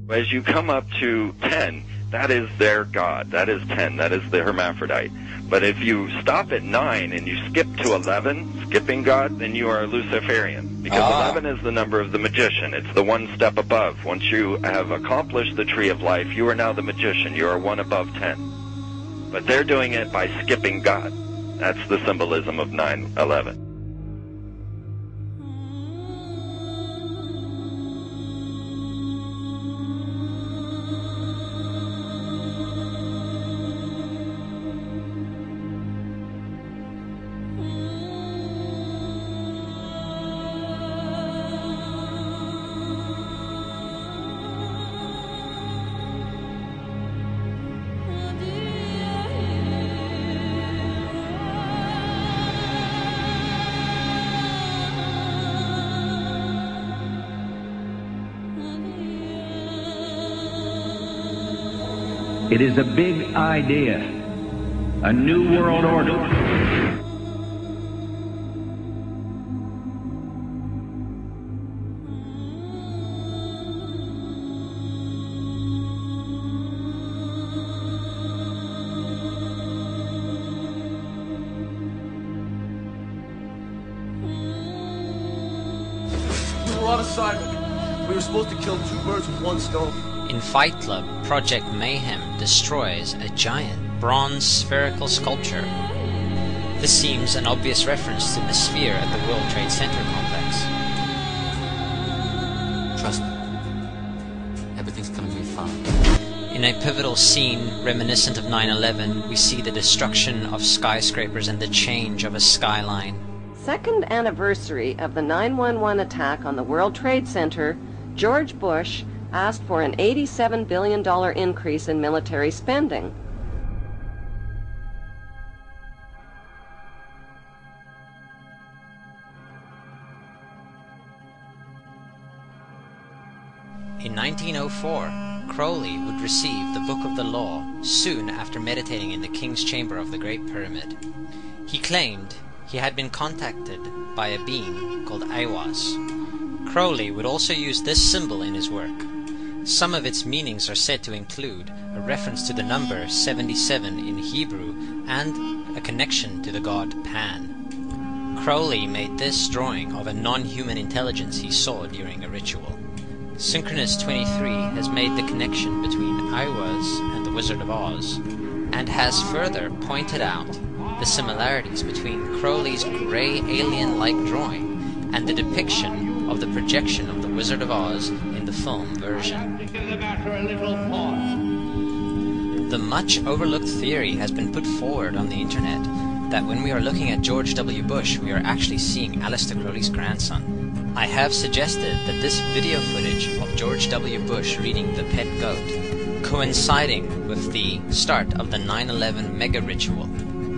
As you come up to 10, that is their god. That is 10. That is the hermaphrodite. But if you stop at 9 and you skip to 11, skipping God, then you are a Luciferian. Because 11 is the number of the magician. It's the one step above. Once you have accomplished the tree of life, you are now the magician. You are one above 10. But they're doing it by skipping God. That's the symbolism of 9/11. It is a big idea, a new world order. We were on assignment. We were supposed to kill two birds with one stone. In Fight Club, Project Mayhem destroys a giant bronze spherical sculpture. This seems an obvious reference to the sphere at the World Trade Center complex. Trust me, everything's gonna be fine. In a pivotal scene reminiscent of 9/11, we see the destruction of skyscrapers and the change of a skyline. Second anniversary of the 9/11 attack on the World Trade Center, George Bush asked for an $87 billion increase in military spending. In 1904, Crowley would receive the Book of the Law soon after meditating in the King's Chamber of the Great Pyramid. He claimed he had been contacted by a being called Aiwass. Crowley would also use this symbol in his work. Some of its meanings are said to include a reference to the number 77 in Hebrew and a connection to the god Pan. Crowley made this drawing of a non-human intelligence he saw during a ritual. Synchronous 23 has made the connection between Aiwass and the Wizard of Oz, and has further pointed out the similarities between Crowley's grey alien-like drawing and the depiction of the projection of the Wizard of Oz in the film version. The much overlooked theory has been put forward on the internet that when we are looking at George W. Bush, we are actually seeing Aleister Crowley's grandson. I have suggested that this video footage of George W. Bush reading The Pet Goat, coinciding with the start of the 9/11 mega ritual,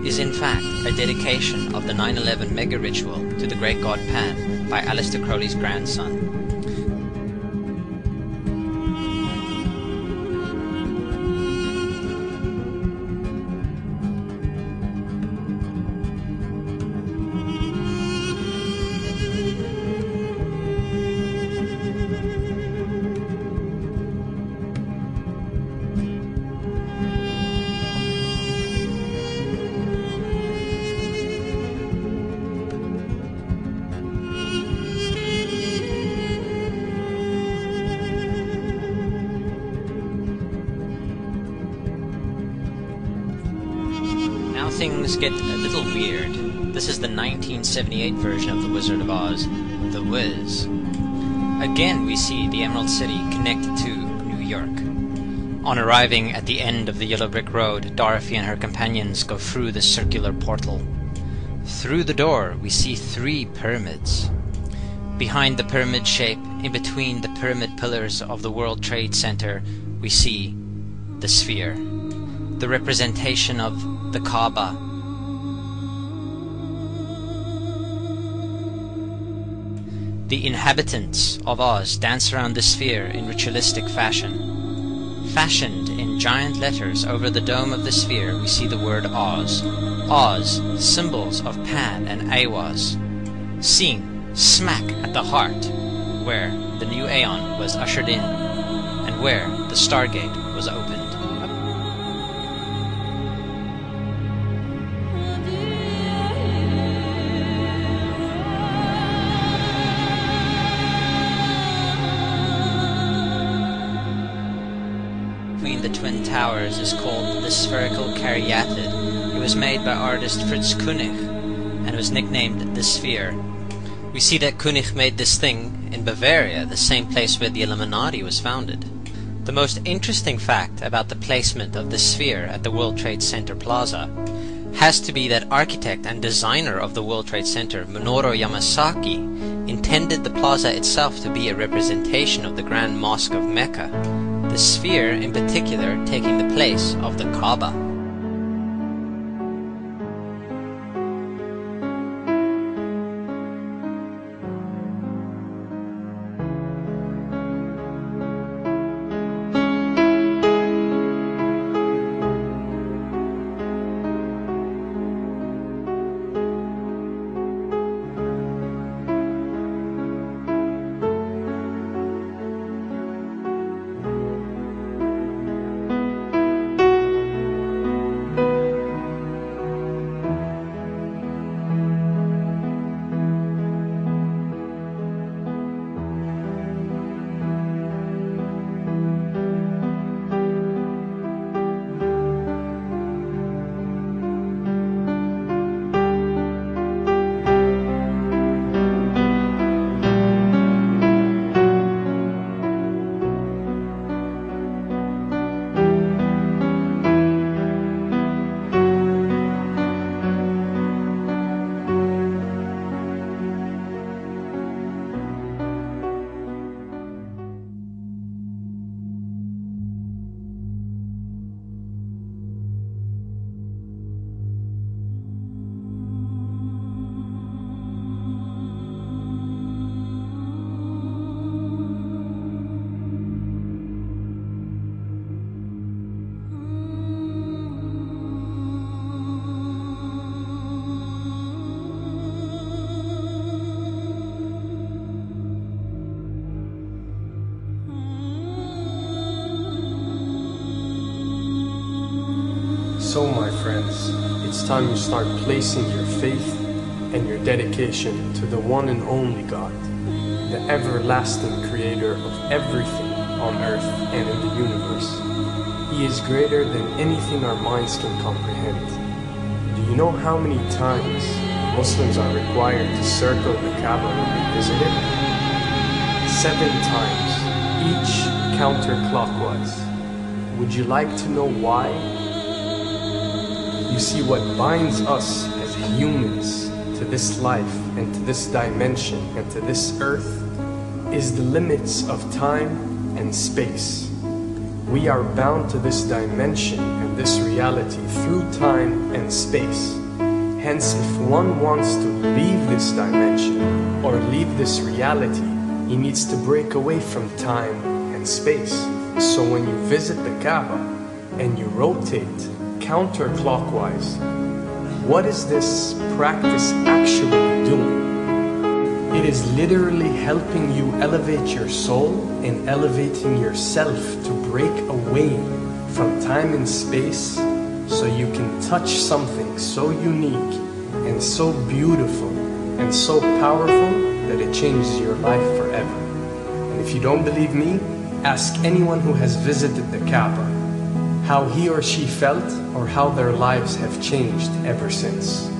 is in fact a dedication of the 9/11 mega ritual to the great god Pan by Aleister Crowley's grandson. Things get a little weird. This is the 1978 version of The Wizard of Oz, The Wiz. Again we see the Emerald City connected to New York. On arriving at the end of the Yellow Brick Road, Dorothy and her companions go through the circular portal. Through the door we see 3 pyramids. Behind the pyramid shape, in between the pyramid pillars of the World Trade Center, we see the sphere, the representation of the Kaaba. The inhabitants of Oz dance around the sphere in ritualistic fashion. Fashioned in giant letters over the dome of the sphere, we see the word Oz. Oz, symbols of Pan and Aiwass, seen smack at the heart where the new Aeon was ushered in, and and where the Stargate was opened. Between the Twin Towers is called the Spherical Caryatid. It was made by artist Fritz Koenig and was nicknamed the Sphere. We see that Koenig made this thing in Bavaria, the same place where the Illuminati was founded. The most interesting fact about the placement of the Sphere at the World Trade Center Plaza has to be that architect and designer of the World Trade Center, Minoru Yamasaki, intended the plaza itself to be a representation of the Grand Mosque of Mecca, the Sphere in particular taking the place of the Kaaba. So, my friends, it's time you start placing your faith and your dedication to the one and only God, the everlasting creator of everything on earth and in the universe. He is greater than anything our minds can comprehend. Do you know how many times Muslims are required to circle the Kaaba when they visit it? 7 times, each counterclockwise. Would you like to know why? You see, what binds us as humans to this life and to this dimension and to this earth is the limits of time and space. We are bound to this dimension and this reality through time and space. Hence, if one wants to leave this dimension or leave this reality, he needs to break away from time and space. So when you visit the Kaaba and you rotate counterclockwise, what is this practice actually doing? It is literally helping you elevate your soul and elevating yourself to break away from time and space so you can touch something so unique and so beautiful and so powerful that it changes your life forever. And if you don't believe me, ask anyone who has visited the Kaaba how he or she felt or how their lives have changed ever since.